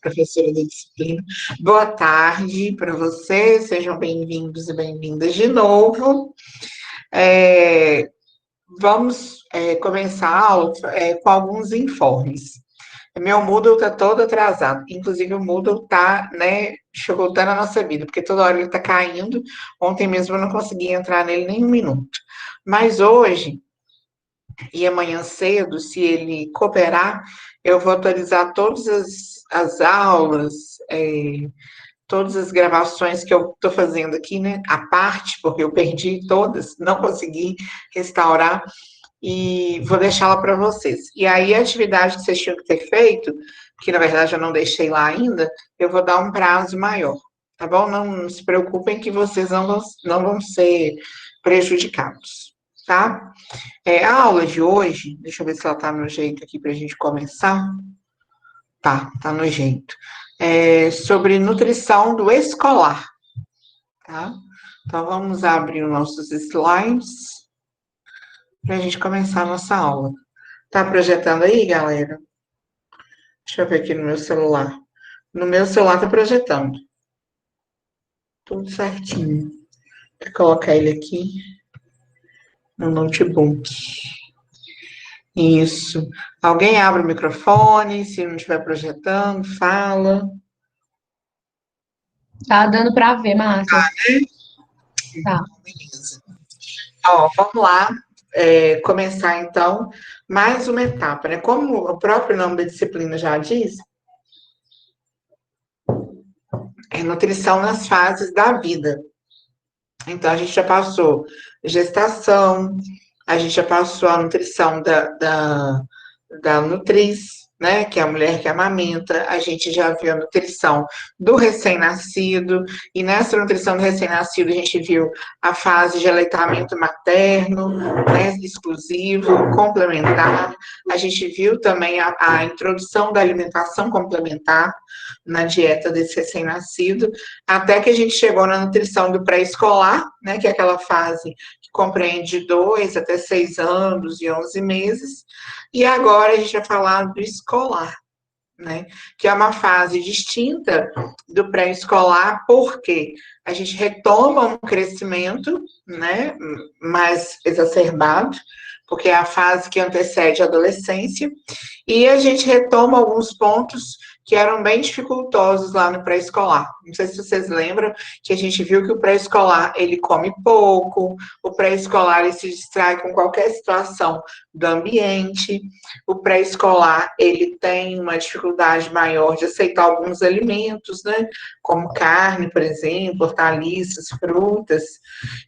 professora da disciplina. Boa tarde para vocês, sejam bem-vindos e bem-vindas de novo. Vamos começar a aula com alguns informes. Meu Moodle está todo atrasado, inclusive o Moodle está, dificultando a nossa vida, porque toda hora ele está caindo. Ontem mesmo eu não consegui entrar nele nem um minuto. Mas hoje e amanhã cedo, se ele cooperar, eu vou atualizar todas as aulas, todas as gravações que eu estou fazendo aqui, né? A parte, porque eu perdi todas, não consegui restaurar, e vou deixá-la para vocês. E aí, a atividade que vocês tinham que ter feito, que na verdade eu não deixei lá ainda, eu vou dar um prazo maior, tá bom? Não se preocupem que vocês não vão ser prejudicados, tá? A aula de hoje, deixa eu ver se ela tá no jeito aqui para a gente começar. Tá no jeito. Sobre nutrição do escolar, tá? Então, vamos abrir os nossos slides para a gente começar a nossa aula. Tá projetando aí, galera? Deixa eu ver aqui no meu celular. No meu celular tá projetando. Tudo certinho. Vou colocar ele aqui no notebook. Isso. Alguém abre o microfone, se não estiver projetando, fala. Tá dando para ver, Márcia. Tá. Beleza. Ó, vamos lá, começar então mais uma etapa, né? Como o próprio nome da disciplina já diz, é nutrição nas fases da vida. Então, a gente já passou gestação, a gente já passou a nutrição da nutriz, né, que é a mulher que amamenta, a gente já viu a nutrição do recém-nascido, e nessa nutrição do recém-nascido a gente viu a fase de aleitamento materno, né, exclusivo, complementar, a gente viu também a introdução da alimentação complementar na dieta desse recém-nascido, até que a gente chegou na nutrição do pré-escolar, né, que é aquela fase que compreende 2 até 6 anos e 11 meses, e agora a gente vai falar do escolar, né? Que é uma fase distinta do pré-escolar, porque a gente retoma um crescimento, né? Mais exacerbado, porque é a fase que antecede a adolescência, e a gente retoma alguns pontos que eram bem dificultosos lá no pré-escolar. Não sei se vocês lembram que a gente viu que o pré-escolar, ele come pouco, o pré-escolar, ele se distrai com qualquer situação do ambiente, o pré-escolar, ele tem uma dificuldade maior de aceitar alguns alimentos, né, como carne, por exemplo, hortaliças, frutas,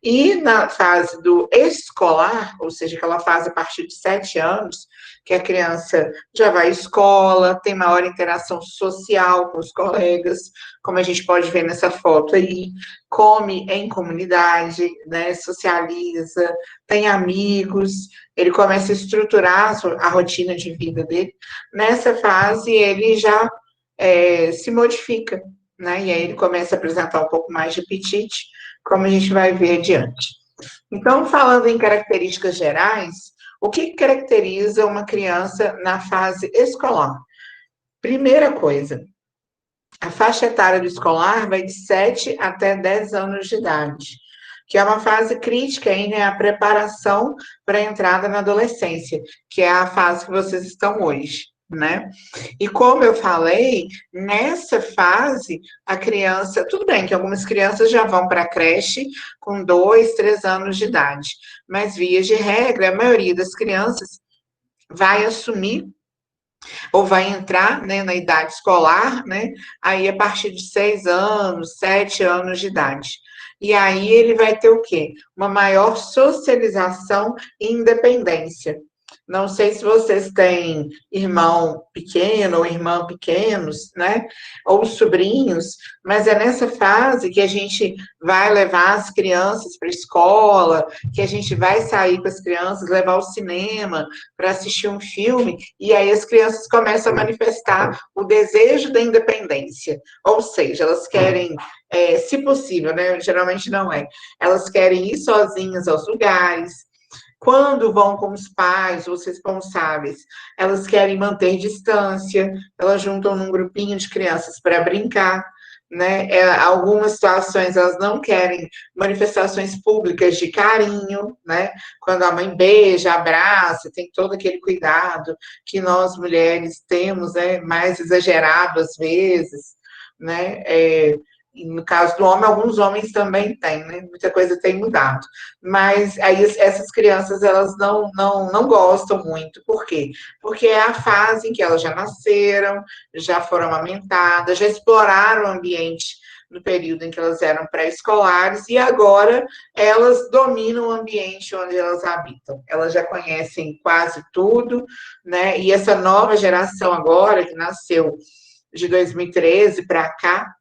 e na fase do escolar, ou seja, aquela fase a partir de 7 anos, que a criança já vai à escola, tem maior interação social com os colegas, como a gente pode ver nessa foto aí, come em comunidade, né, socializa, tem amigos, ele começa a estruturar a rotina de vida dele. Nessa fase, ele já se modifica, né, e aí ele começa a apresentar um pouco mais de apetite, como a gente vai ver adiante. Então, falando em características gerais, o que caracteriza uma criança na fase escolar? Primeira coisa, a faixa etária do escolar vai de 7 até 10 anos de idade, que é uma fase crítica aí, né, a preparação para a entrada na adolescência, que é a fase que vocês estão hoje, né? E como eu falei, nessa fase, a criança, tudo bem que algumas crianças já vão para a creche com 2, 3 anos de idade, mas via de regra, a maioria das crianças vai assumir ou vai entrar, né, na idade escolar, né, aí a partir de 6 anos, 7 anos de idade. E aí ele vai ter o quê? Uma maior socialização e independência. Não sei se vocês têm irmão pequeno ou irmã pequenos, né? Ou sobrinhos, mas é nessa fase que a gente vai levar as crianças para a escola, que a gente vai sair com as crianças, levar ao cinema para assistir um filme, e aí as crianças começam a manifestar o desejo da independência. Ou seja, elas querem, se possível, né? Geralmente não é. Elas querem ir sozinhas aos lugares, Quando vão com os pais, os responsáveis, elas querem manter distância, elas juntam num grupinho de crianças para brincar, né? Algumas situações elas não querem manifestações públicas de carinho, né? Quando a mãe beija, abraça, tem todo aquele cuidado que nós mulheres temos, né? Mais exagerado às vezes, né? No caso do homem, alguns homens também têm, né? Muita coisa tem mudado. Mas aí essas crianças, elas não gostam muito. Por quê? Porque é a fase em que elas já nasceram, já foram amamentadas, já exploraram o ambiente no período em que elas eram pré-escolares, e agora elas dominam o ambiente onde elas habitam. Elas já conhecem quase tudo, né? E essa nova geração agora, que nasceu de 2013 para cá,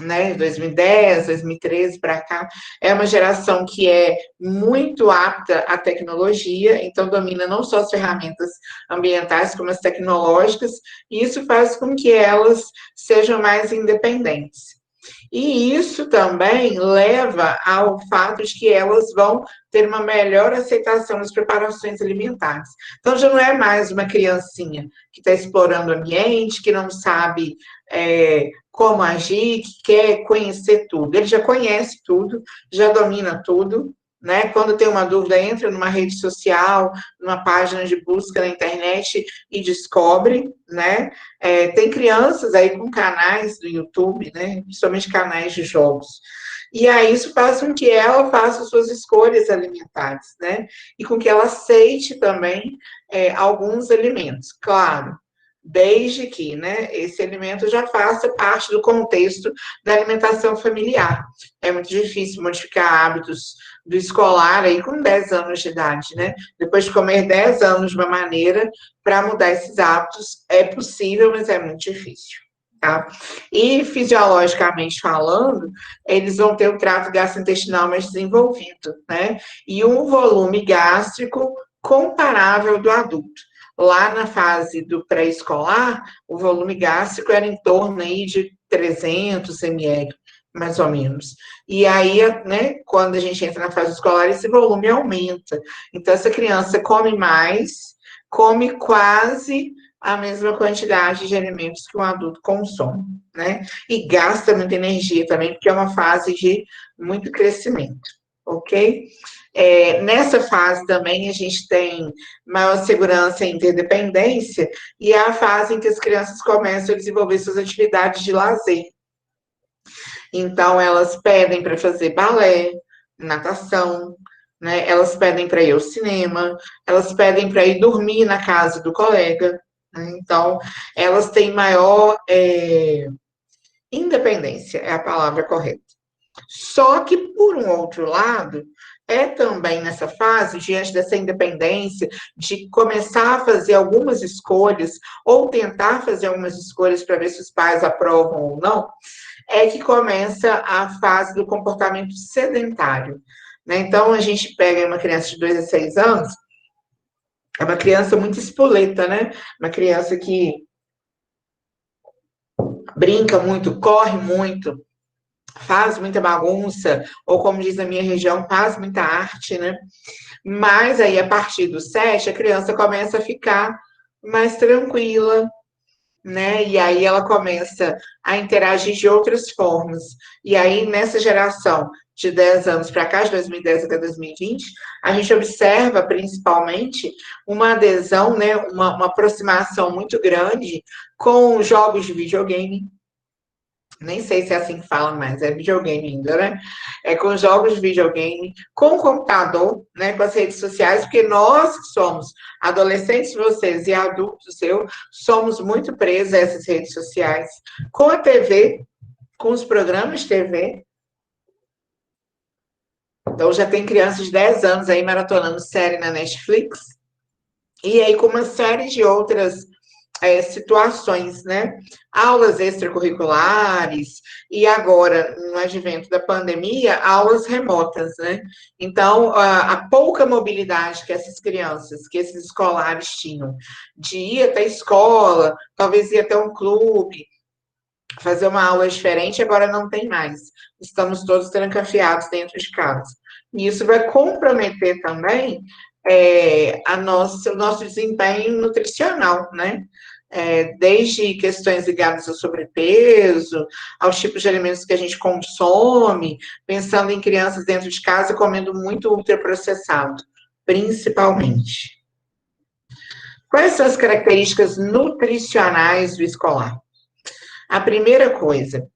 né, 2010, 2013 para cá, é uma geração que é muito apta à tecnologia, então domina não só as ferramentas ambientais, como as tecnológicas, e isso faz com que elas sejam mais independentes. E isso também leva ao fato de que elas vão ter uma melhor aceitação das preparações alimentares. Então, já não é mais uma criancinha que está explorando o ambiente, que não sabe como agir, que quer conhecer tudo. Ele já conhece tudo, já domina tudo, né? Quando tem uma dúvida, entra numa rede social, numa página de busca na internet e descobre, né? Tem crianças aí com canais do YouTube, né? Principalmente canais de jogos. E aí isso faz com que ela faça suas escolhas alimentares, né? E com que ela aceite também alguns alimentos. Claro, desde que, né, esse alimento já faça parte do contexto da alimentação familiar. É muito difícil modificar hábitos do escolar aí com 10 anos de idade, né? Depois de comer 10 anos de uma maneira, para mudar esses hábitos é possível, mas é muito difícil. Tá? E fisiologicamente falando, eles vão ter um trato gastrointestinal mais desenvolvido, né? E um volume gástrico comparável do adulto. Lá na fase do pré-escolar, o volume gástrico era em torno aí de 300 ml, mais ou menos. E aí, né, quando a gente entra na fase escolar, esse volume aumenta. Então, essa criança come mais, come quase a mesma quantidade de alimentos que um adulto consome, né? E gasta muita energia também, porque é uma fase de muito crescimento, ok? Nessa fase também a gente tem maior segurança e interdependência, e é a fase em que as crianças começam a desenvolver suas atividades de lazer. Então, elas pedem para fazer balé, natação, né? Elas pedem para ir ao cinema, elas pedem para ir dormir na casa do colega, né? Então, elas têm maior independência, é a palavra correta. Só que, por um outro lado, é também nessa fase, diante dessa independência, de começar a fazer algumas escolhas, ou tentar fazer algumas escolhas para ver se os pais aprovam ou não, é que começa a fase do comportamento sedentário, né? Então, a gente pega uma criança de 2 a 6 anos, é uma criança muito espoleta, né? Uma criança que brinca muito, corre muito, faz muita bagunça, ou como diz na minha região, faz muita arte, né? Mas aí, a partir do 7, a criança começa a ficar mais tranquila, né? E aí ela começa a interagir de outras formas. E aí, nessa geração de 10 anos para cá, de 2010 até 2020, a gente observa principalmente uma adesão, né? Uma aproximação muito grande com jogos de videogame. Nem sei se é assim que fala, mas é videogame ainda, né? Com jogos de videogame, com computador, né? Com as redes sociais, porque nós que somos adolescentes, vocês e adultos, eu, somos muito presos a essas redes sociais, com a TV, com os programas de TV. Então, já tem crianças de 10 anos aí maratonando série na Netflix, e aí com uma série de outras situações, né? Aulas extracurriculares, e agora, no advento da pandemia, aulas remotas, né? Então, a pouca mobilidade que essas crianças, que esses escolares tinham, de ir até a escola, talvez ir até um clube, fazer uma aula diferente, agora não tem mais. Estamos todos trancafiados dentro de casa. E isso vai comprometer também o nosso desempenho nutricional, né? Desde questões ligadas ao sobrepeso, aos tipos de alimentos que a gente consome, pensando em crianças dentro de casa comendo muito ultraprocessado, principalmente. Quais são as características nutricionais do escolar? A primeira coisa,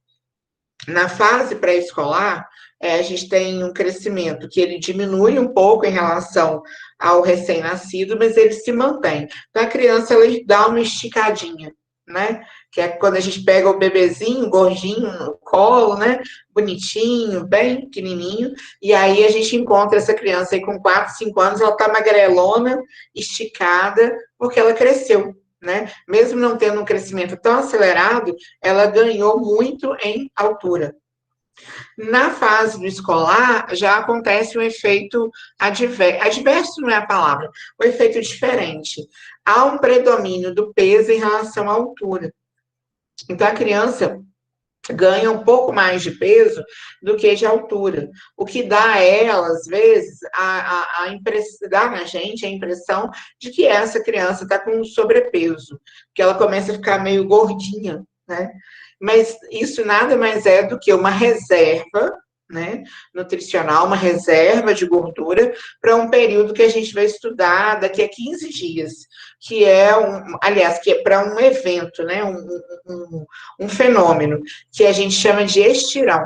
na fase pré-escolar, a gente tem um crescimento que ele diminui um pouco em relação ao recém-nascido, mas ele se mantém. Então, a criança, ela dá uma esticadinha, né? Que é quando a gente pega o bebezinho, gordinho, no colo, né? Bonitinho, bem pequenininho, e aí a gente encontra essa criança aí com 4, 5 anos, ela tá magrelona, esticada, porque ela cresceu, né? Mesmo não tendo um crescimento tão acelerado, ela ganhou muito em altura. Na fase do escolar, já acontece um efeito adverso. Adverso não é a palavra, o efeito diferente. Há um predomínio do peso em relação à altura. Então, a criança ganha um pouco mais de peso do que de altura. O que dá a ela, às vezes, a impressão, dá na gente a impressão de que essa criança está com sobrepeso, que ela começa a ficar meio gordinha, né? Mas isso nada mais é do que uma reserva, né, nutricional, uma reserva de gordura para um período que a gente vai estudar daqui a 15 dias, que é aliás, que é para um evento, né, um fenômeno que a gente chama de estirão,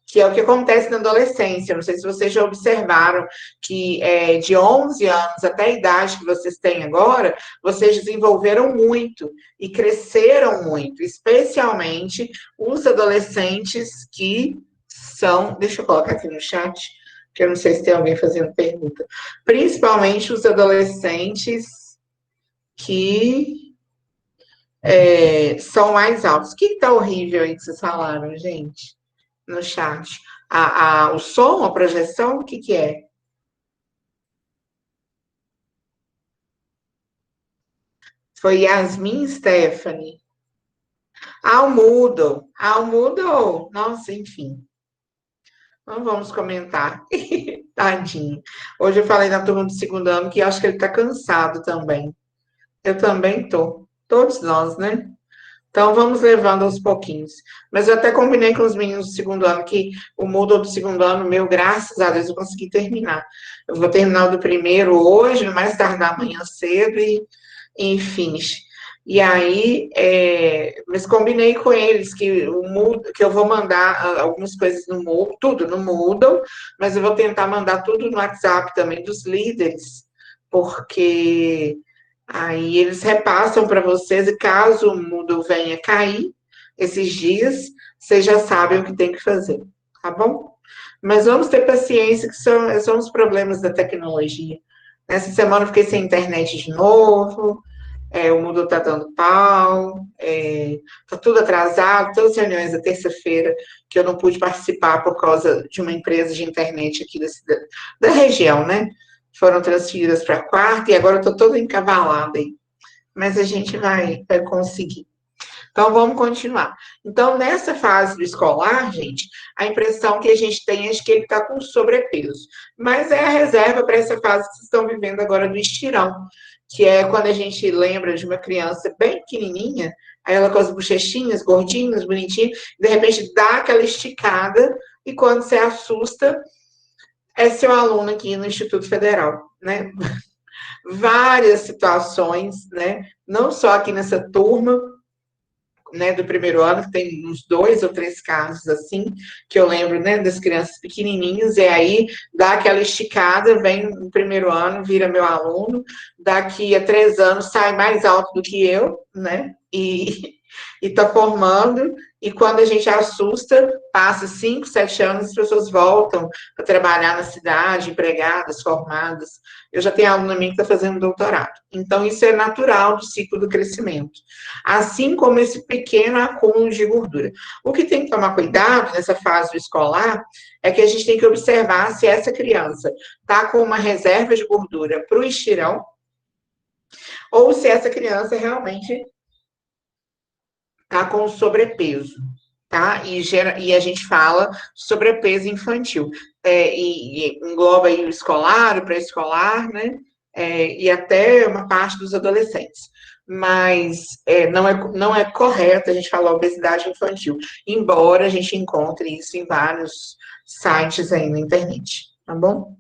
que é o que acontece na adolescência. Não sei se vocês já observaram que de 11 anos até a idade que vocês têm agora, vocês desenvolveram muito e cresceram muito, especialmente os adolescentes que são... Deixa eu colocar aqui no chat, que eu não sei se tem alguém fazendo pergunta. Principalmente os adolescentes que são mais altos. O que está horrível aí que vocês falaram, gente? No chat. O som, a projeção, o que que é? Foi Yasmin Stephanie. O Moodle. O Moodle. Nossa, enfim. Não vamos comentar. Tadinho. Hoje eu falei na turma do segundo ano que acho que ele tá cansado também. Eu também tô. Todos nós, né? Então, vamos levando aos pouquinhos. Mas eu até combinei com os meninos do segundo ano que o Moodle do segundo ano meu, graças a Deus, eu consegui terminar. Eu vou terminar o do primeiro hoje, no mais tardar amanhã cedo, enfim. E aí, mas combinei com eles que o Moodle, que eu vou mandar algumas coisas no Moodle, tudo no Moodle, mas eu vou tentar mandar tudo no WhatsApp também dos líderes, porque aí eles repassam para vocês, e caso o Moodle venha cair esses dias, vocês já sabem o que tem que fazer, tá bom? Mas vamos ter paciência, que são os problemas da tecnologia. Nessa semana eu fiquei sem internet de novo, o Moodle tá dando pau, tá tudo atrasado, todas as reuniões da terça-feira que eu não pude participar por causa de uma empresa de internet aqui da região, né? Foram transferidas para quarta e agora eu tô toda encavalada aí. Mas a gente vai conseguir. Então, vamos continuar. Então, nessa fase do escolar, gente, a impressão que a gente tem é de que ele está com sobrepeso. Mas é a reserva para essa fase que vocês estão vivendo agora do estirão, que é quando a gente lembra de uma criança bem pequenininha, aí ela com as bochechinhas, gordinhas, bonitinhas, de repente dá aquela esticada, e quando você assusta, é seu aluno aqui no Instituto Federal, né? Várias situações, né? Não só aqui nessa turma, né, do primeiro ano, que tem uns 2 ou 3 casos assim, que eu lembro, né, das crianças pequenininhas, e aí dá aquela esticada, vem no primeiro ano, vira meu aluno, daqui a 3 anos sai mais alto do que eu, né, e tá formando, e quando a gente assusta, passa 5, 7 anos, as pessoas voltam para trabalhar na cidade, empregadas, formadas. Eu já tenho aluna minha que está fazendo doutorado. Então, isso é natural do ciclo do crescimento. Assim como esse pequeno acúmulo de gordura. O que tem que tomar cuidado nessa fase do escolar é que a gente tem que observar se essa criança está com uma reserva de gordura para o estirão, ou se essa criança realmente tá com sobrepeso, tá? E a gente fala sobrepeso infantil. e engloba aí o escolar, o pré-escolar, né? E até uma parte dos adolescentes. Mas não é correto a gente falar obesidade infantil, embora a gente encontre isso em vários sites aí na internet, tá bom?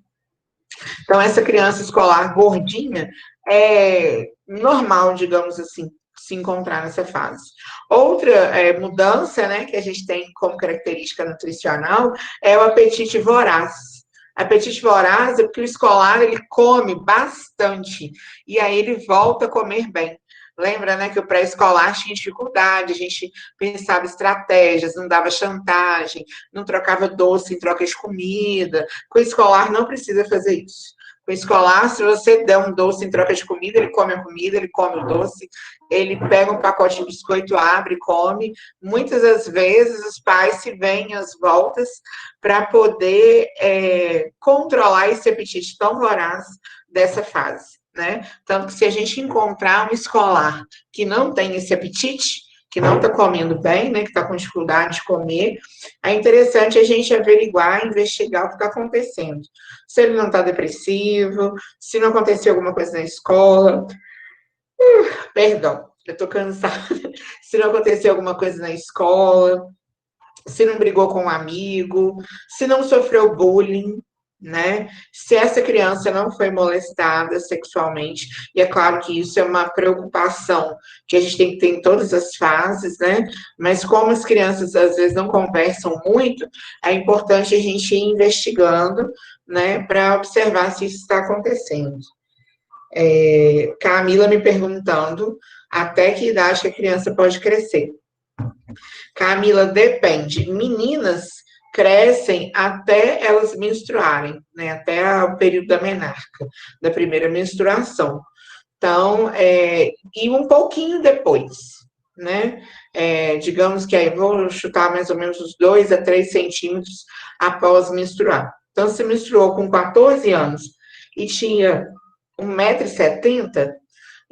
Então, essa criança escolar gordinha é normal, digamos assim, se encontrar nessa fase. Outra mudança, né, que a gente tem como característica nutricional é o apetite voraz. Apetite voraz é porque o escolar ele come bastante e aí ele volta a comer bem. Lembra, né, que o pré-escolar tinha dificuldade, a gente pensava estratégias, não dava chantagem, não trocava doce em troca de comida. Com o escolar não precisa fazer isso. Com o escolar, se você der um doce em troca de comida, ele come a comida, ele come o doce, ele pega um pacote de biscoito, abre e come. Muitas das vezes os pais se veem às voltas para poder controlar esse apetite tão voraz dessa fase. Né? Tanto que se a gente encontrar um escolar que não tem esse apetite, que não está comendo bem, né, que está com dificuldade de comer, é interessante a gente averiguar, investigar o que está acontecendo. Se ele não está depressivo, se não aconteceu alguma coisa na escola, perdão, eu estou cansada, se não aconteceu alguma coisa na escola, se não brigou com um amigo, se não sofreu bullying, né? Se essa criança não foi molestada sexualmente, e é claro que isso é uma preocupação que a gente tem que ter em todas as fases, né? Mas como as crianças às vezes não conversam muito, é importante a gente ir investigando, né, para observar se isso está acontecendo. Camila me perguntando até que idade que a criança pode crescer. Camila, depende. Meninas crescem até elas menstruarem, né? Até o período da menarca, da primeira menstruação. Então, e um pouquinho depois, né? Digamos que aí vou chutar mais ou menos uns 2 a 3 centímetros após menstruar. Então, se menstruou com 14 anos e tinha 1,70 m,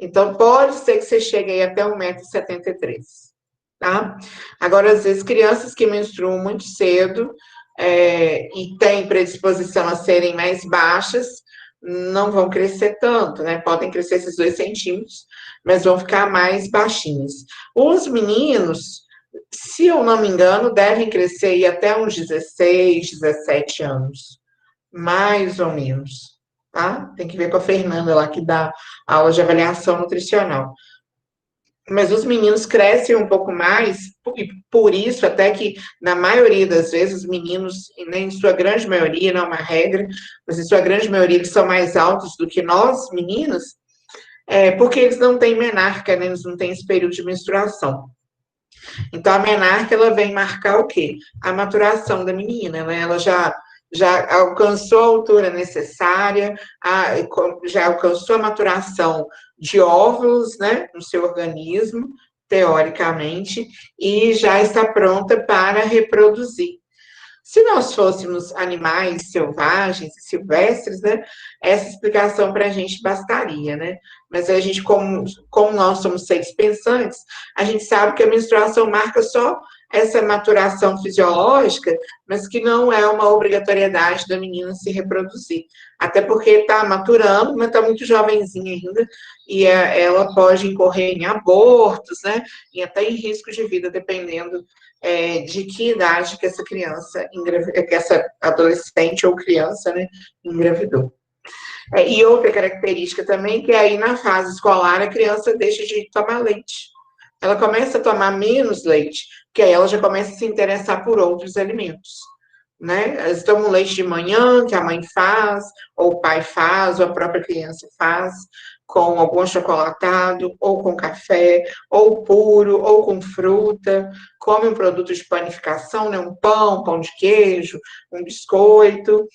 então pode ser que você chegue aí até 1,73 m. Tá? Agora, às vezes, crianças que menstruam muito cedo e têm predisposição a serem mais baixas, não vão crescer tanto, né? Podem crescer esses 2 centímetros, mas vão ficar mais baixinhos. Os meninos, se eu não me engano, devem crescer aí até uns 16, 17 anos, mais ou menos, tá? Tem que ver com a Fernanda lá, que dá aula de avaliação nutricional. Mas os meninos crescem um pouco mais, e por isso, até que, na maioria das vezes, os meninos, nem em sua grande maioria, não é uma regra, mas em sua grande maioria, eles são mais altos do que nós, meninos, porque eles não têm menarca, né? Eles não têm esse período de menstruação. Então, a menarca, ela vem marcar o quê? A maturação da menina, né? Ela já alcançou a altura necessária, já alcançou a maturação de óvulos, né, no seu organismo, teoricamente, e já está pronta para reproduzir. Se nós fôssemos animais selvagens, silvestres, né, essa explicação para a gente bastaria, né? Mas a gente, como nós somos seres pensantes, a gente sabe que a menstruação marca só essa maturação fisiológica, mas que não é uma obrigatoriedade da menina se reproduzir. Até porque está maturando, mas está muito jovenzinha ainda, e ela pode incorrer em abortos, né? E até em risco de vida, dependendo de que idade que essa criança, que essa adolescente ou criança, né, engravidou. E outra característica também, que aí na fase escolar a criança deixa de tomar leite. Ela começa a tomar menos leite, porque aí ela já começa a se interessar por outros alimentos. Né? Elas tomam leite de manhã, que a mãe faz, ou o pai faz, ou a própria criança faz, com algum achocolatado, ou com café, ou puro, ou com fruta, come um produto de panificação, né? Um pão de queijo, um biscoito,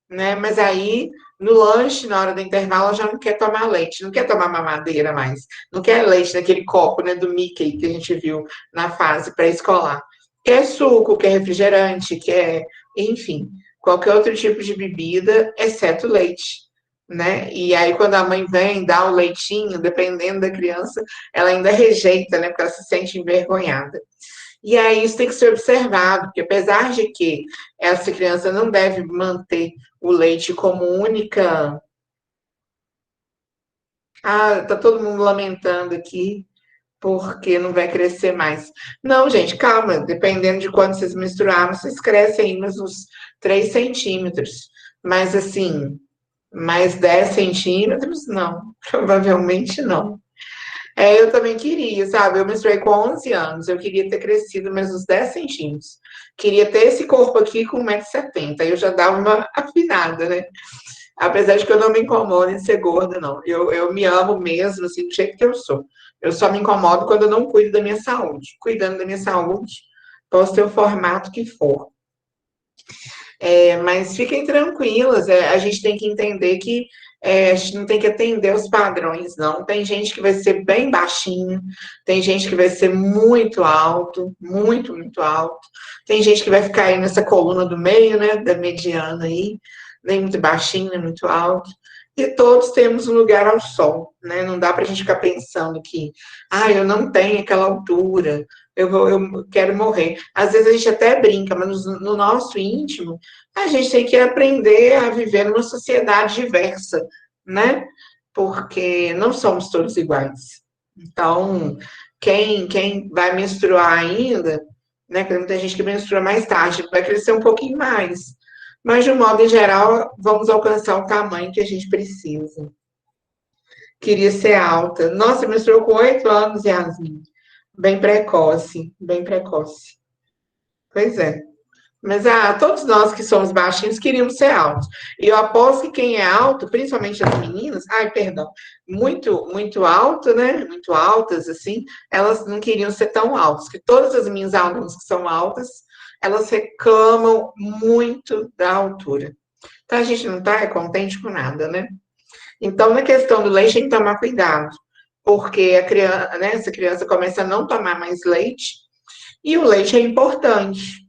né? Mas aí, no lanche, na hora do intervalo, ela já não quer tomar leite, não quer tomar mamadeira mais, não quer leite naquele copo, né, do Mickey que a gente viu na fase pré-escolar. Quer suco, quer refrigerante, quer, enfim, qualquer outro tipo de bebida, exceto leite, né? E aí, quando a mãe vem dar o leitinho, dependendo da criança, ela ainda rejeita, né? Porque ela se sente envergonhada. E aí isso tem que ser observado, porque apesar de que essa criança não deve manter o leite como única. Ah, tá todo mundo lamentando aqui, porque não vai crescer mais. Não, gente, calma, dependendo de quando vocês menstruarem, vocês crescem aí uns 3 centímetros. Mas assim, mais 10 centímetros, não, provavelmente não. Eu também queria, sabe? Eu menstruei com 11 anos, eu queria ter crescido mais uns 10 centímetros. Queria ter esse corpo aqui com 1,70 m, aí eu já dava uma afinada, né? Apesar de que eu não me incomodo em ser gorda, não. Eu me amo mesmo, assim, do jeito que eu sou. Eu só me incomodo quando eu não cuido da minha saúde. Cuidando da minha saúde, posso ter o formato que for. Mas fiquem tranquilas, a gente tem que entender que a gente não tem que atender os padrões, não. Tem gente que vai ser bem baixinho, tem gente que vai ser muito alto, muito, muito alto. Tem gente que vai ficar aí nessa coluna do meio, né, da mediana aí, nem muito baixinho, nem muito alto. E todos temos um lugar ao sol, né? Não dá para a gente ficar pensando que, eu não tenho aquela altura, eu quero morrer. Às vezes a gente até brinca, mas no nosso íntimo, a gente tem que aprender a viver numa sociedade diversa, né? Porque não somos todos iguais. Então, quem vai menstruar ainda, né? Porque tem muita gente que menstrua mais tarde, vai crescer um pouquinho mais. Mas, de um modo em geral, vamos alcançar o tamanho que a gente precisa. Queria ser alta. Nossa, menstruou com 8 anos, Yasmin. Bem precoce, bem precoce. Pois é. Mas todos nós que somos baixinhos queríamos ser altos. E eu aposto que quem é alto, principalmente as meninas, perdão, muito, muito alto, né? Muito altas, assim, elas não queriam ser tão altas. Que todas as minhas alunas que são altas, elas reclamam muito da altura. Então a gente não está contente com nada, né? Então, na questão do leite, tem que tomar cuidado. Porque a criança, né, essa criança começa a não tomar mais leite, e o leite é importante.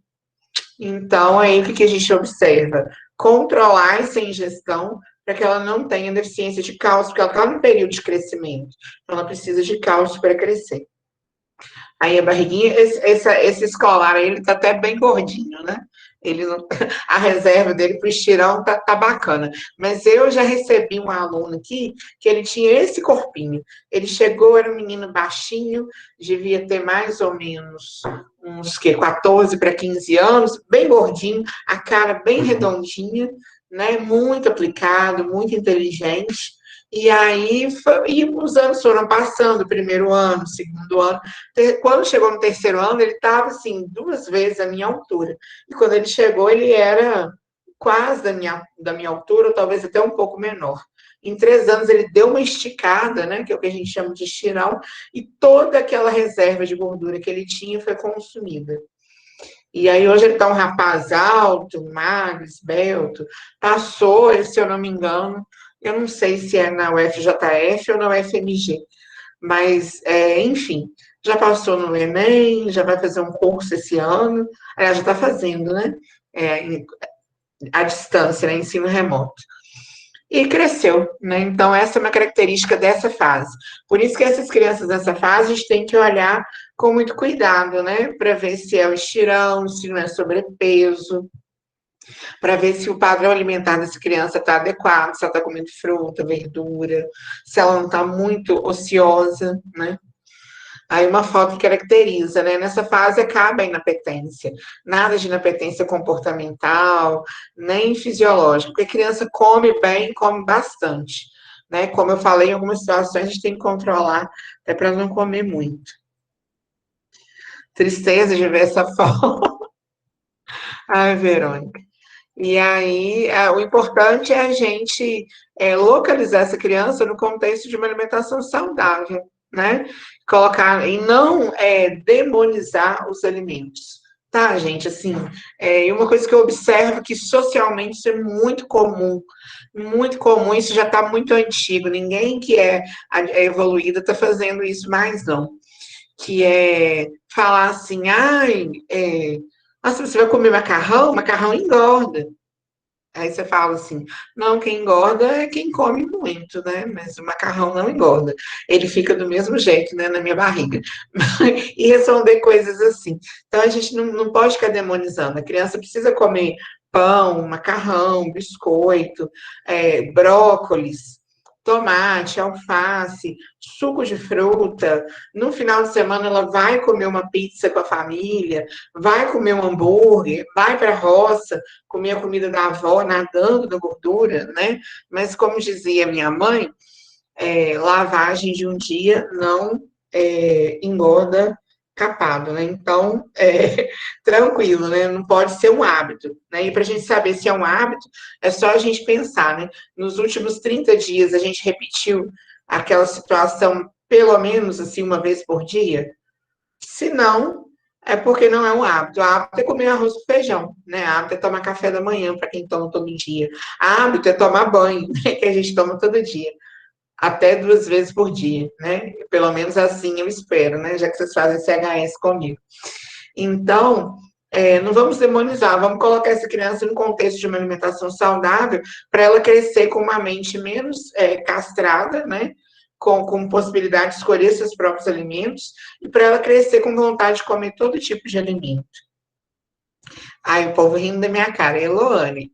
Então, aí o que a gente observa? Controlar essa ingestão para que ela não tenha deficiência de cálcio, porque ela está no período de crescimento. Então, ela precisa de cálcio para crescer. Aí a barriguinha, esse escolar aí, ele tá até bem gordinho, né? Ele não, a reserva dele para o estirão tá bacana. Mas eu já recebi um aluno aqui que ele tinha esse corpinho. Ele chegou, era um menino baixinho, devia ter mais ou menos uns 14 para 15 anos, bem gordinho, a cara bem redondinha, né? Muito aplicado, muito inteligente. E aí, e os anos foram passando, o primeiro ano, o segundo ano. Quando chegou no terceiro ano, ele estava, assim, 2 vezes a minha altura. E quando ele chegou, ele era quase da minha altura, ou talvez até um pouco menor. Em 3 anos, ele deu uma esticada, né, que é o que a gente chama de estirão, e toda aquela reserva de gordura que ele tinha foi consumida. E aí, hoje ele está um rapaz alto, magro, esbelto, passou, se eu não me engano, eu não sei se é na UFJF ou na UFMG, mas, enfim, já passou no Enem, já vai fazer um curso esse ano, aliás, já está fazendo, né? À distância, né? Ensino remoto. E cresceu, né? Então, essa é uma característica dessa fase. Por isso que essas crianças nessa fase, a gente tem que olhar com muito cuidado, né? Para ver se é o estirão, se não é sobrepeso, para ver se o padrão alimentar dessa criança está adequado, se ela está comendo fruta, verdura, se ela não está muito ociosa, né? Aí uma foto que caracteriza, né? Nessa fase acaba a inapetência. Nada de inapetência comportamental, nem fisiológica, porque a criança come bem, come bastante. Né? Como eu falei, em algumas situações a gente tem que controlar, até para não comer muito. Tristeza de ver essa foto. Ai, Verônica. E aí, o importante é a gente localizar essa criança no contexto de uma alimentação saudável, né? Colocar, e não demonizar os alimentos, tá, gente? Assim, e uma coisa que eu observo que socialmente isso é muito comum, isso já está muito antigo, ninguém que é evoluído está fazendo isso mais, não. Que é falar assim, nossa, você vai comer macarrão? Macarrão engorda. Aí você fala assim, não, quem engorda é quem come muito, né? Mas o macarrão não engorda. Ele fica do mesmo jeito, né, na minha barriga. E responder coisas assim. Então a gente não pode ficar demonizando. A criança precisa comer pão, macarrão, biscoito, brócolis, tomate, alface, suco de fruta. No final de semana ela vai comer uma pizza com a família, vai comer um hambúrguer, vai para a roça, comer a comida da avó, nadando na gordura, né? Mas como dizia minha mãe, lavagem de um dia não engorda capado, né? Então, tranquilo, né? Não pode ser um hábito, né? E para a gente saber se é um hábito, é só a gente pensar, né? Nos últimos 30 dias, a gente repetiu aquela situação pelo menos assim uma vez por dia? Se não, é porque não é um hábito. O hábito é comer arroz com feijão, né? O hábito é tomar café da manhã para quem toma todo dia. O hábito é tomar banho, né? Que a gente toma todo dia até 2 vezes por dia, né? Pelo menos assim eu espero, né? Já que vocês fazem CHS comigo. Então, não vamos demonizar, vamos colocar essa criança no contexto de uma alimentação saudável para ela crescer com uma mente menos castrada, né? Com possibilidade de escolher seus próprios alimentos e para ela crescer com vontade de comer todo tipo de alimento. Ai, o povo rindo da minha cara, Eloane.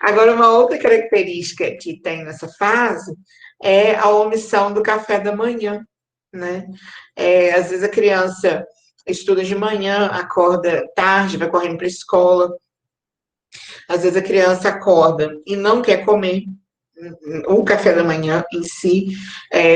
Agora, uma outra característica que tem nessa fase é a omissão do café da manhã, né? Às vezes a criança estuda de manhã, acorda tarde, vai correndo para a escola. Às vezes a criança acorda e não quer comer o café da manhã em si,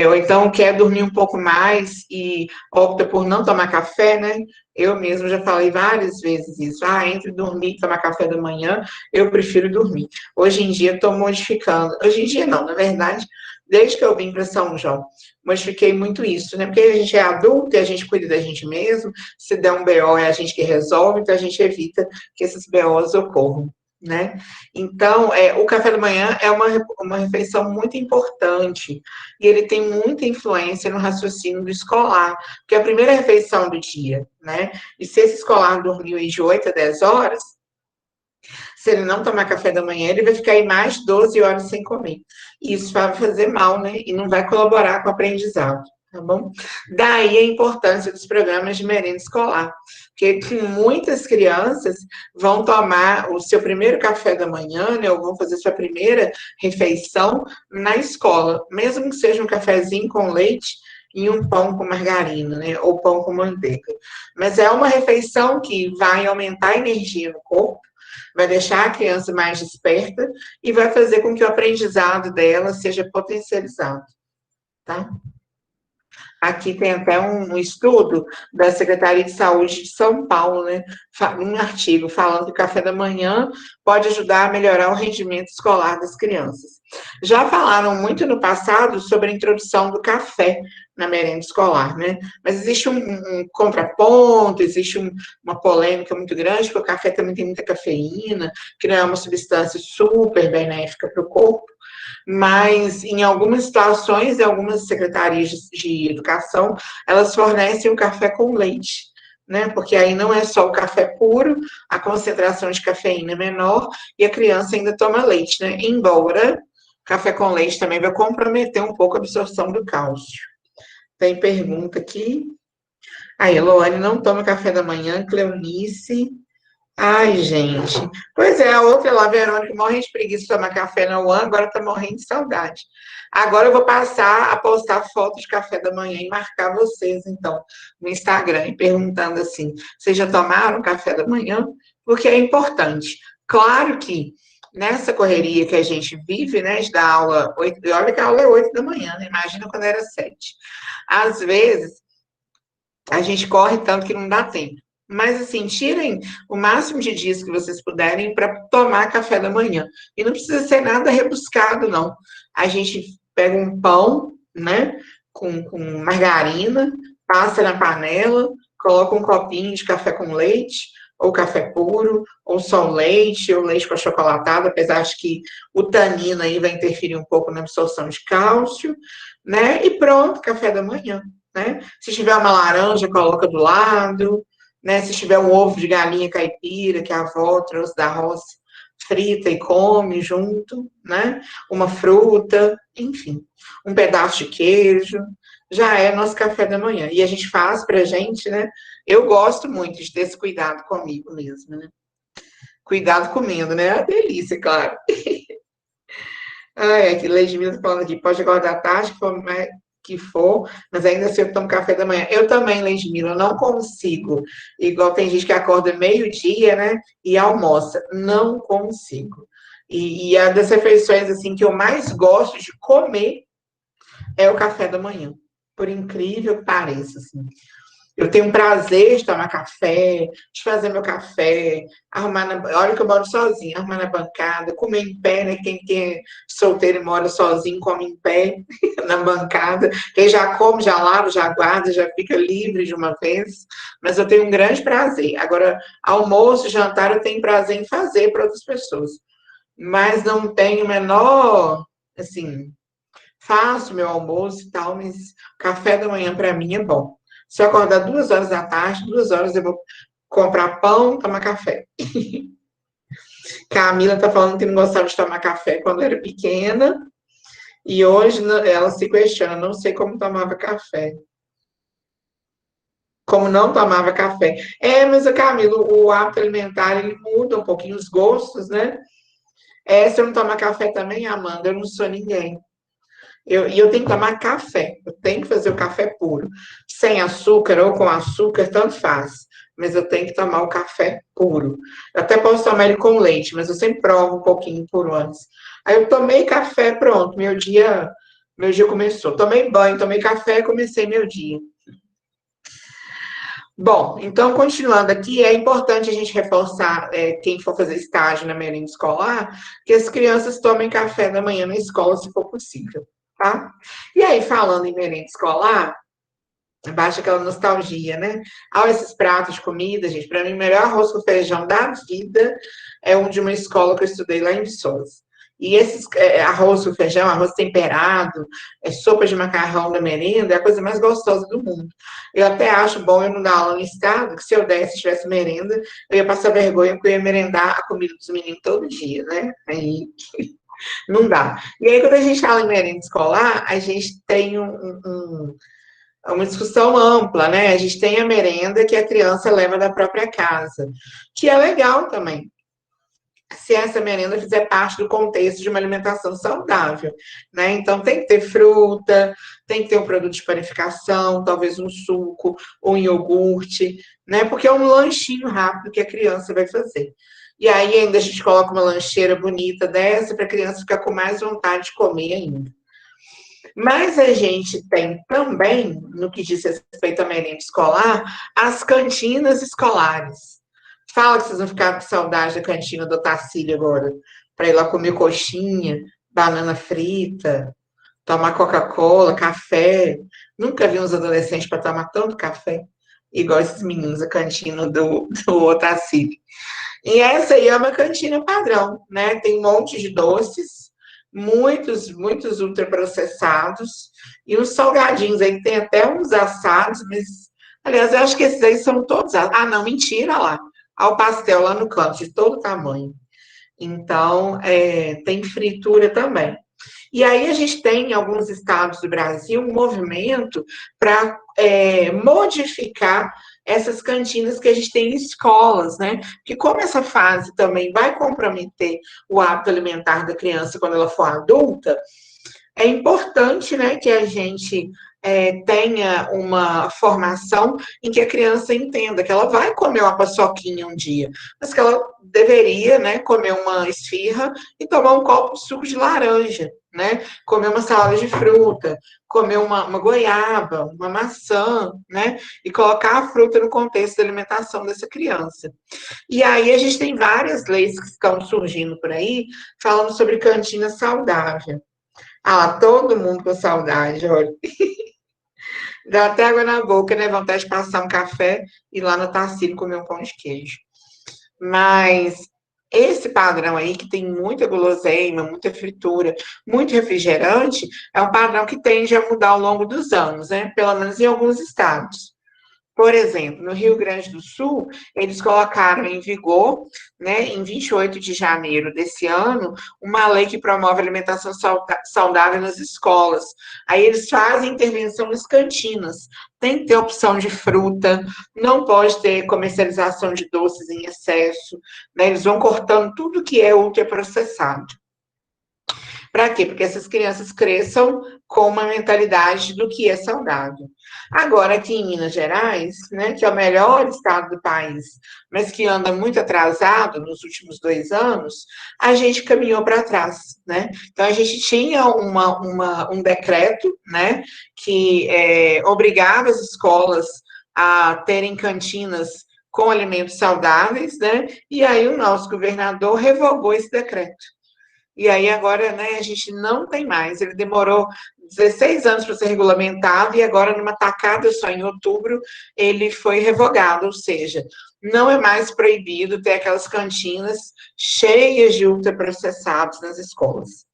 ou então quer dormir um pouco mais e opta por não tomar café, né? Eu mesmo já falei várias vezes isso. Entre dormir e tomar café da manhã, eu prefiro dormir. Hoje em dia estou modificando. Hoje em dia não, na verdade, desde que eu vim para São João, modifiquei muito isso, né? Porque a gente é adulto e a gente cuida da gente mesmo. Se der um BO é a gente que resolve, então a gente evita que esses BOs ocorram, né? Então, o café da manhã é uma refeição muito importante e ele tem muita influência no raciocínio do escolar, porque é a primeira refeição do dia, né? E se esse escolar dormiu aí de 8 a 10 horas, se ele não tomar café da manhã, ele vai ficar aí mais de 12 horas sem comer. E isso vai fazer mal, né? E não vai colaborar com o aprendizado, tá bom? Daí a importância dos programas de merenda escolar, porque muitas crianças vão tomar o seu primeiro café da manhã, né? Ou vão fazer sua primeira refeição na escola, mesmo que seja um cafezinho com leite e um pão com margarina, né? Ou pão com manteiga. Mas é uma refeição que vai aumentar a energia no corpo, vai deixar a criança mais desperta e vai fazer com que o aprendizado dela seja potencializado, tá? Aqui tem até um estudo da Secretaria de Saúde de São Paulo, né? Um artigo falando que o café da manhã pode ajudar a melhorar o rendimento escolar das crianças. Já falaram muito no passado sobre a introdução do café na merenda escolar, né? Mas existe um contraponto, existe uma polêmica muito grande, porque o café também tem muita cafeína, que não é uma substância super benéfica para o corpo. Mas em algumas situações, em algumas secretarias de educação, elas fornecem o café com leite, né? Porque aí não é só o café puro, a concentração de cafeína é menor e a criança ainda toma leite, né? Embora café com leite também vai comprometer um pouco a absorção do cálcio. Tem pergunta aqui. A Eloane não toma café da manhã, Cleonice. Ai, gente. Pois é, a outra lá, Verônica, morrendo de preguiça de tomar café na UAN, agora tá morrendo de saudade. Agora eu vou passar a postar fotos de café da manhã e marcar vocês, então, no Instagram, e perguntando assim, vocês já tomaram café da manhã? Porque é importante. Claro que nessa correria que a gente vive, né, de dar aula, 8, olha que a aula é 8 da manhã, né? Imagina quando era 7. Às vezes, a gente corre tanto que não dá tempo. Mas, assim, tirem o máximo de dias que vocês puderem para tomar café da manhã. E não precisa ser nada rebuscado, não. A gente pega um pão, né, com margarina, passa na panela, coloca um copinho de café com leite, ou café puro, ou só leite, ou leite com achocolatado, apesar de que o tanino aí vai interferir um pouco na absorção de cálcio, né? E pronto, café da manhã. Né? Se tiver uma laranja, coloca do lado, né? Se tiver um ovo de galinha caipira, que a avó trouxe da roça, frita e come junto, né? Uma fruta, enfim, um pedaço de queijo, já é nosso café da manhã. E a gente faz pra gente, né? Eu gosto muito de ter esse cuidado comigo mesmo, né? Cuidado comendo, né? É uma delícia, claro. Ah, é que Leidmila tá falando aqui, pode acordar tarde, que for, mas ainda assim eu tomo café da manhã. Eu também, Leidmila, eu não consigo. Igual tem gente que acorda meio-dia, né? E almoça. Não consigo. E a das refeições, assim, que eu mais gosto de comer é o café da manhã. Por incrível que pareça, assim. Eu tenho um prazer de tomar café, de fazer meu café, arrumar na. Olha que eu moro sozinha, arrumar na bancada, comer em pé, né? Quem é solteiro e mora sozinho, come em pé na bancada. Quem já come, já lava, já guarda, já fica livre de uma vez. Mas eu tenho um grande prazer. Agora, almoço, jantar, eu tenho prazer em fazer para outras pessoas. Mas não tenho o menor, assim, faço meu almoço e tal, mas café da manhã para mim é bom. Se eu acordar 2 horas da tarde, 2 horas eu vou comprar pão, tomar café. Camila tá falando que não gostava de tomar café quando era pequena, e hoje ela se questiona, não sei como tomava café. Como não tomava café. É, mas, Camila, o hábito alimentar, ele muda um pouquinho os gostos, né? É, se eu não tomar café também, Amanda, eu não sou ninguém. E eu tenho que tomar café, eu tenho que fazer o café puro. Sem açúcar ou com açúcar, tanto faz. Mas eu tenho que tomar o café puro. Eu até posso tomar ele com leite, mas eu sempre provo um pouquinho puro antes. Aí eu tomei café, pronto, meu dia começou. Tomei banho, tomei café, comecei meu dia. Bom, então, continuando aqui, é importante a gente reforçar, quem for fazer estágio na merenda escolar, que as crianças tomem café da manhã na escola, se for possível, tá? E aí, falando em merenda escolar, baixa aquela nostalgia, né? Esses pratos de comida, gente, para mim, o melhor arroz com feijão da vida é um de uma escola que eu estudei lá em Viçosa. E esses arroz com feijão, arroz temperado, sopa de macarrão da merenda, é a coisa mais gostosa do mundo. Eu até acho bom eu não dar aula no estado, que se eu desse, se tivesse merenda, eu ia passar vergonha, porque eu ia merendar a comida dos meninos todo dia, né? Aí não dá. E aí, quando a gente fala em merenda escolar, a gente tem uma discussão ampla, né? A gente tem a merenda que a criança leva da própria casa, que é legal também, se essa merenda fizer parte do contexto de uma alimentação saudável, né? Então tem que ter fruta, tem que ter um produto de panificação, talvez um suco ou um iogurte, né? Porque é um lanchinho rápido que a criança vai fazer. E aí ainda a gente coloca uma lancheira bonita dessa para a criança ficar com mais vontade de comer ainda. Mas a gente tem também, no que diz respeito à merenda escolar, as cantinas escolares. Fala que vocês vão ficar com saudade da cantina do Otacílio agora, para ir lá comer coxinha, banana frita, tomar Coca-Cola, café. Nunca vi uns adolescentes para tomar tanto café, igual esses meninos, a cantina do Otacílio. E essa aí é uma cantina padrão, né? Tem um monte de doces, muitos ultraprocessados, e uns salgadinhos aí, tem até uns assados, mas, aliás, eu acho que esses aí são todos. Ah, não, mentira lá. Há o pastel lá no canto, de todo tamanho. Então, tem fritura também. E aí a gente tem em alguns estados do Brasil um movimento para modificar essas cantinas que a gente tem em escolas, né? Porque como essa fase também vai comprometer o hábito alimentar da criança quando ela for adulta, é importante, né, que a gente tenha uma formação em que a criança entenda que ela vai comer uma paçoquinha um dia, mas que ela deveria, né, comer uma esfirra e tomar um copo de suco de laranja, né, comer uma salada de fruta, comer uma goiaba, uma maçã, né, e colocar a fruta no contexto da alimentação dessa criança. E aí a gente tem várias leis que estão surgindo por aí, falando sobre cantina saudável. Ah, todo mundo com saudade, olha. Dá até água na boca, né? Vontade de passar um café e ir lá no Tarsilo comer um pão de queijo. Mas esse padrão aí, que tem muita guloseima, muita fritura, muito refrigerante, é um padrão que tende a mudar ao longo dos anos, né? Pelo menos em alguns estados. Por exemplo, no Rio Grande do Sul, eles colocaram em vigor, né, em 28 de janeiro desse ano, uma lei que promove alimentação saudável nas escolas. Aí eles fazem intervenção nas cantinas. Tem que ter opção de fruta, não pode ter comercialização de doces em excesso, né? Eles vão cortando tudo que é ultraprocessado. Para quê? Porque essas crianças cresçam com uma mentalidade do que é saudável. Agora, aqui em Minas Gerais, né, que é o melhor estado do país, mas que anda muito atrasado nos últimos 2 anos, a gente caminhou para trás, né? Então, a gente tinha um decreto, né, que obrigava as escolas a terem cantinas com alimentos saudáveis, né? E aí o nosso governador revogou esse decreto. E aí agora, né, a gente não tem mais. Ele demorou 16 anos para ser regulamentado e agora, numa tacada só em outubro, ele foi revogado. Ou seja, não é mais proibido ter aquelas cantinas cheias de ultraprocessados nas escolas.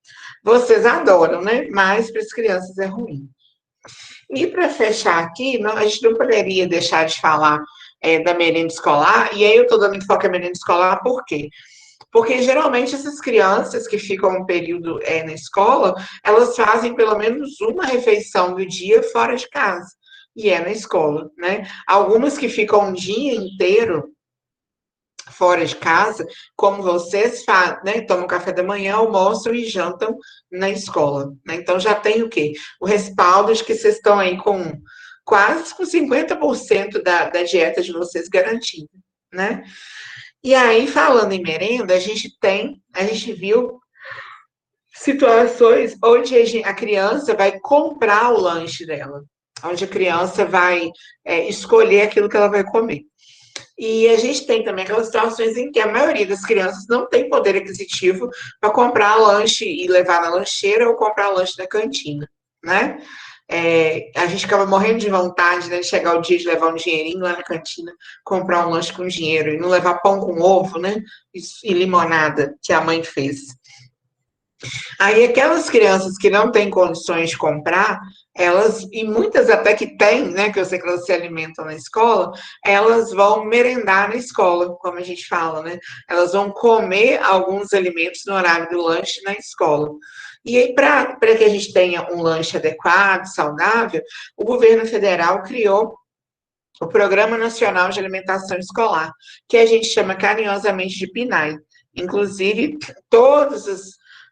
Vocês adoram, né? Mas para as crianças é ruim. E para fechar aqui, a gente não poderia deixar de falar da merenda escolar, e aí eu estou dando enfoque à merenda escolar, por quê? Porque geralmente essas crianças que ficam um período na escola, elas fazem pelo menos uma refeição do dia fora de casa. E é na escola, né? Algumas que ficam um dia inteiro fora de casa, como vocês fazem, né? Tomam café da manhã, almoçam e jantam na escola. Né? Então já tem o quê? O respaldo de que vocês estão aí com quase com 50% da dieta de vocês garantida, né? E aí, falando em merenda, a gente viu situações onde a criança vai comprar o lanche dela, onde a criança vai escolher aquilo que ela vai comer. E a gente tem também aquelas situações em que a maioria das crianças não tem poder aquisitivo para comprar lanche e levar na lancheira ou comprar lanche na cantina, né? A gente acaba morrendo de vontade, né, de chegar o dia de levar um dinheirinho lá na cantina, comprar um lanche com dinheiro e não levar pão com ovo, né? E limonada que a mãe fez. Aí aquelas crianças que não têm condições de comprar, elas, e muitas até que têm, né, que eu sei que elas se alimentam na escola, elas vão merendar na escola, como a gente fala, né? Elas vão comer alguns alimentos no horário do lanche na escola. E aí, para que a gente tenha um lanche adequado, saudável, o governo federal criou o Programa Nacional de Alimentação Escolar, que a gente chama carinhosamente de PNAE. Inclusive, todas as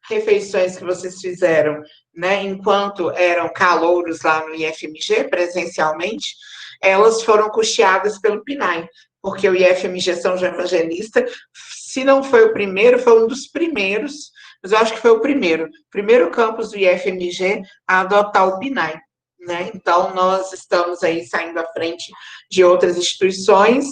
refeições que vocês fizeram, né, enquanto eram calouros lá no IFMG, presencialmente, elas foram custeadas pelo PNAE, porque o IFMG São João Evangelista, se não foi o primeiro, foi um dos primeiros, mas eu acho que foi o primeiro campus do IFMG a adotar o PNAE. Né? Então, nós estamos aí saindo à frente de outras instituições,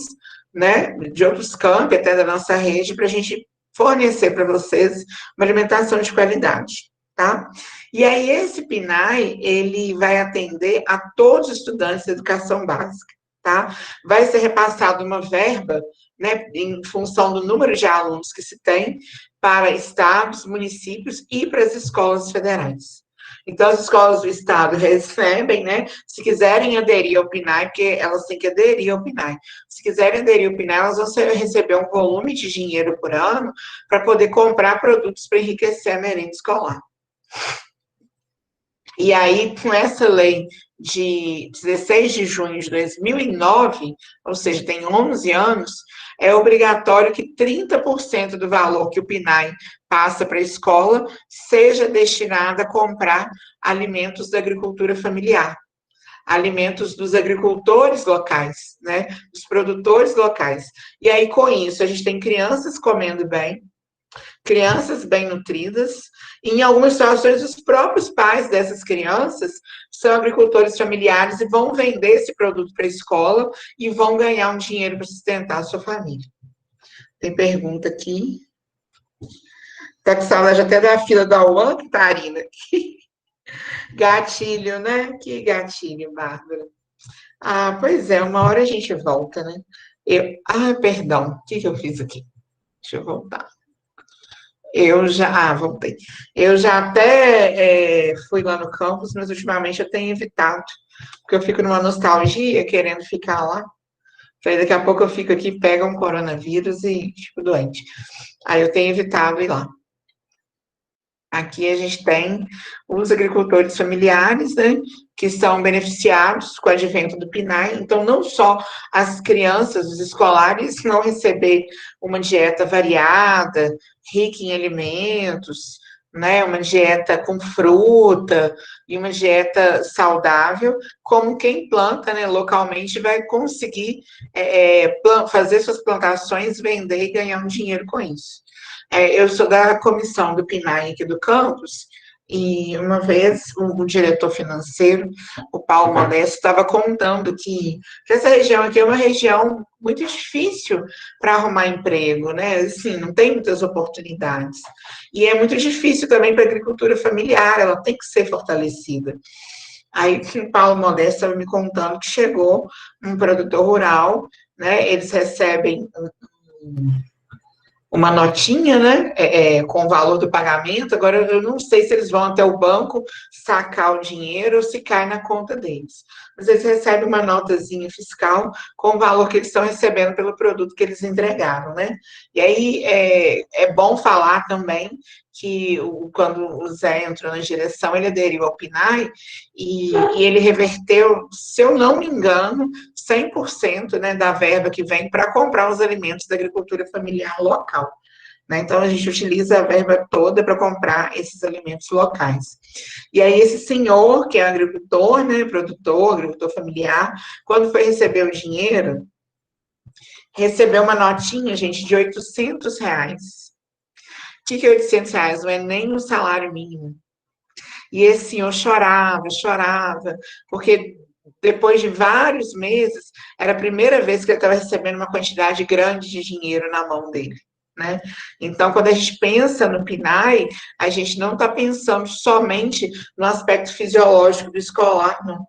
né, de outros campos, até da nossa rede, para a gente fornecer para vocês uma alimentação de qualidade, tá? E aí, esse PNAE, ele vai atender a todos os estudantes de educação básica, tá? Vai ser repassado uma verba, né, em função do número de alunos que se tem, para estados, municípios e para as escolas federais. Então, as escolas do estado recebem, né? Se quiserem aderir ao PNAE, porque elas têm que aderir ao PNAE. Se quiserem aderir ao PNAE, elas vão receber um volume de dinheiro por ano para poder comprar produtos para enriquecer a merenda escolar. E aí, com essa lei de 16 de junho de 2009, ou seja, tem 11 anos, é obrigatório que 30% do valor que o PNAE passa para a escola seja destinado a comprar alimentos da agricultura familiar, alimentos dos agricultores locais, né, dos produtores locais. E aí, com isso, a gente tem crianças comendo bem, crianças bem nutridas, e em algumas situações os próprios pais dessas crianças são agricultores familiares e vão vender esse produto para a escola e vão ganhar um dinheiro para sustentar a sua família. Tem pergunta aqui. Tá com saudade até da fila da UAN, Catarina? Gatilho, né? Que gatilho, Bárbara. Ah, pois é, uma hora a gente volta, né? Perdão, o que eu fiz aqui? Deixa eu voltar. Voltei. Eu já até fui lá no campus, mas ultimamente eu tenho evitado porque eu fico numa nostalgia, querendo ficar lá. Falei, daqui a pouco eu fico aqui, pega um coronavírus e fico doente. Aí eu tenho evitado ir lá. Aqui a gente tem os agricultores familiares, né, que são beneficiados com o advento do PNAE. Então, não só as crianças, os escolares, vão receber uma dieta variada, rica em alimentos, né, uma dieta com fruta e uma dieta saudável, como quem planta, né, localmente vai conseguir fazer suas plantações, vender e ganhar um dinheiro com isso. Eu sou da comissão do PNAE aqui do campus, e uma vez o diretor financeiro, o Paulo Modesto, estava contando que essa região aqui é uma região muito difícil para arrumar emprego, né? Assim, não tem muitas oportunidades. E é muito difícil também para a agricultura familiar, ela tem que ser fortalecida. Aí o Paulo Modesto estava me contando que chegou um produtor rural, né? Eles recebem uma notinha, né, com o valor do pagamento. Agora, eu não sei se eles vão até o banco sacar o dinheiro ou se cai na conta deles. Mas eles recebem uma notazinha fiscal com o valor que eles estão recebendo pelo produto que eles entregaram, né? E aí, é bom falar também que quando o Zé entrou na direção, ele aderiu ao PNAE e ele reverteu, se eu não me engano, 100%, né, da verba que vem para comprar os alimentos da agricultura familiar local. Né? Então, a gente utiliza a verba toda para comprar esses alimentos locais. E aí, esse senhor, que é agricultor, né, produtor, agricultor familiar, quando foi receber o dinheiro, recebeu uma notinha, gente, de R$ 800. O que é R$ 800? Não é nem o salário mínimo. E esse senhor chorava, chorava, porque depois de vários meses, era a primeira vez que ele estava recebendo uma quantidade grande de dinheiro na mão dele. Né? Então, quando a gente pensa no PNAE, a gente não está pensando somente no aspecto fisiológico do escolar, não.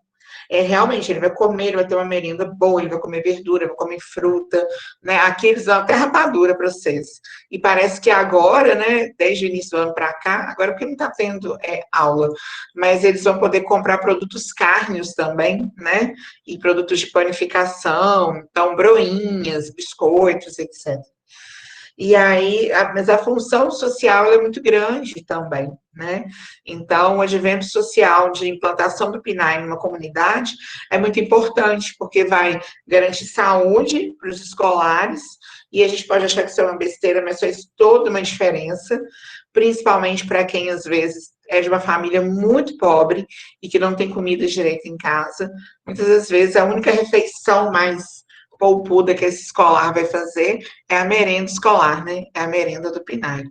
Realmente, ele vai comer, ele vai ter uma merenda boa, ele vai comer verdura, vai comer fruta, né? Aqui eles dão até rapadura para vocês. E parece que agora, né, desde o início do ano para cá, agora porque não está tendo aula, mas eles vão poder comprar produtos cárneos também, né? E produtos de panificação, então broinhas, biscoitos, etc. E aí, mas a função social é muito grande também, né? Então, o advento social de implantação do PNAE em uma comunidade é muito importante, porque vai garantir saúde para os escolares, e a gente pode achar que isso é uma besteira, mas faz toda uma diferença, principalmente para quem, às vezes, é de uma família muito pobre e que não tem comida direito em casa. Muitas das vezes, a única refeição mais poupuda que esse escolar vai fazer é a merenda escolar, né? É a merenda do PNAE.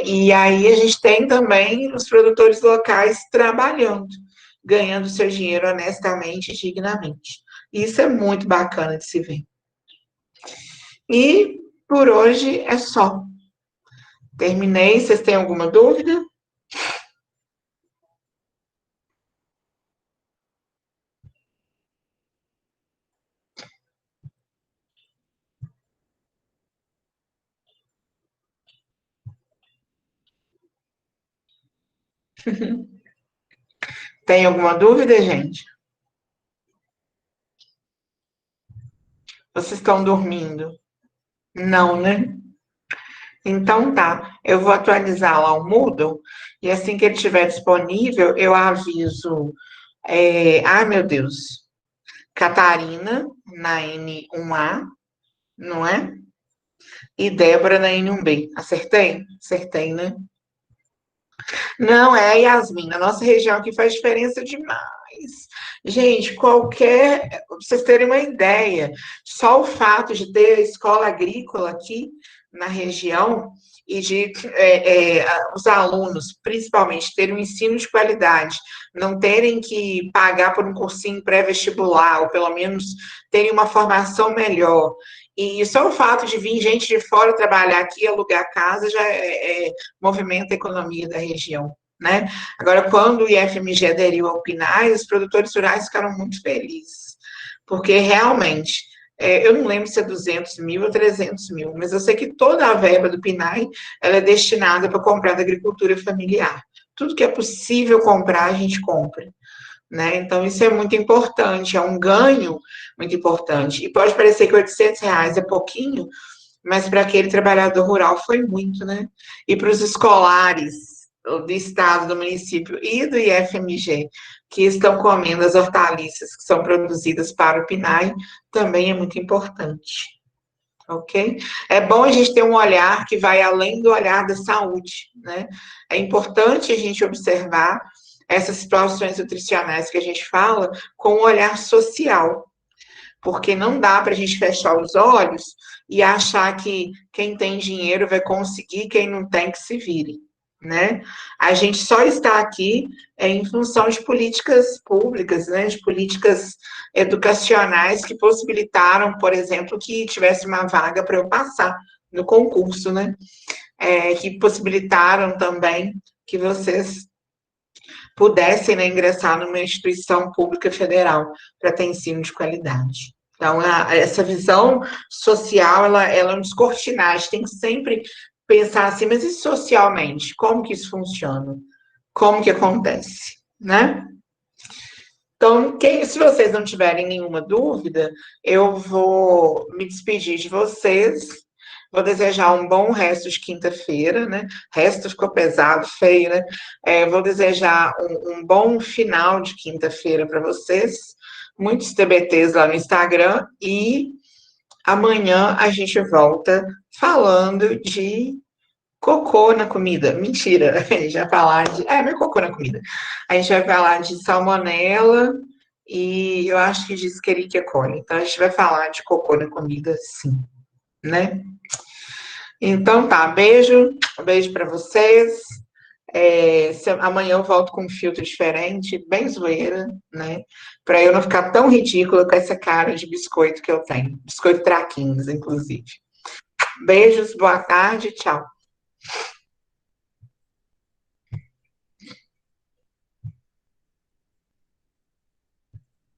E aí a gente tem também os produtores locais trabalhando, ganhando seu dinheiro honestamente e dignamente. Isso é muito bacana de se ver. E por hoje é só. Terminei. Vocês têm alguma dúvida? Tem alguma dúvida, gente? Vocês estão dormindo? Não, né? Então tá, eu vou atualizar lá o Moodle, e assim que ele estiver disponível, eu aviso. Ai, meu Deus, Catarina na N1A, não é? E Débora na N1B. Acertei? Acertei, né? Não, é a Yasmin. Na nossa região aqui faz diferença demais. Gente, pra vocês terem uma ideia, só o fato de ter escola agrícola aqui na região e de os alunos, principalmente, terem um ensino de qualidade, não terem que pagar por um cursinho pré-vestibular, ou pelo menos terem uma formação melhor. E só o fato de vir gente de fora trabalhar aqui, alugar casa, já movimenta a economia da região, né? Agora, quando o IFMG aderiu ao PNAE, os produtores rurais ficaram muito felizes, porque realmente, eu não lembro se é 200 mil ou 300 mil, mas eu sei que toda a verba do PNAE, ela é destinada para comprar da agricultura familiar. Tudo que é possível comprar, a gente compra. né? Então, isso é muito importante, é um ganho muito importante. E pode parecer que R$ 800 é pouquinho, mas para aquele trabalhador rural foi muito, né? E para os escolares do estado, do município e do IFMG, que estão comendo as hortaliças que são produzidas para o PNAE, também é muito importante, ok? É bom a gente ter um olhar que vai além do olhar da saúde, né? É importante a gente observar essas situações nutricionais que a gente fala com um olhar social, porque não dá para a gente fechar os olhos e achar que quem tem dinheiro vai conseguir, quem não tem que se vire, né? A gente só está aqui em função de políticas públicas, né? De políticas educacionais que possibilitaram, por exemplo, que tivesse uma vaga para eu passar no concurso, né? Que possibilitaram também que vocês pudessem, né, ingressar numa instituição pública federal para ter ensino de qualidade. Então, essa visão social, ela é um descortinar, a gente tem que sempre pensar assim, mas e socialmente? Como que isso funciona? Como que acontece, né? Então, se vocês não tiverem nenhuma dúvida, eu vou me despedir de vocês. Vou desejar um bom resto de quinta-feira, né? Resto ficou pesado, feio, né? Vou desejar um bom final de quinta-feira para vocês. Muitos TBTs lá no Instagram. E amanhã a gente volta falando de cocô na comida. Mentira, a gente vai falar de. Não é cocô na comida. A gente vai falar de salmonela e eu acho que de Escherichia coli. Então a gente vai falar de cocô na comida, sim, né? Então tá, beijo, um beijo para vocês. Amanhã eu volto com um filtro diferente, bem zoeira, né? Para eu não ficar tão ridícula com essa cara de biscoito que eu tenho. Biscoito traquinhos, inclusive. Beijos, boa tarde, tchau.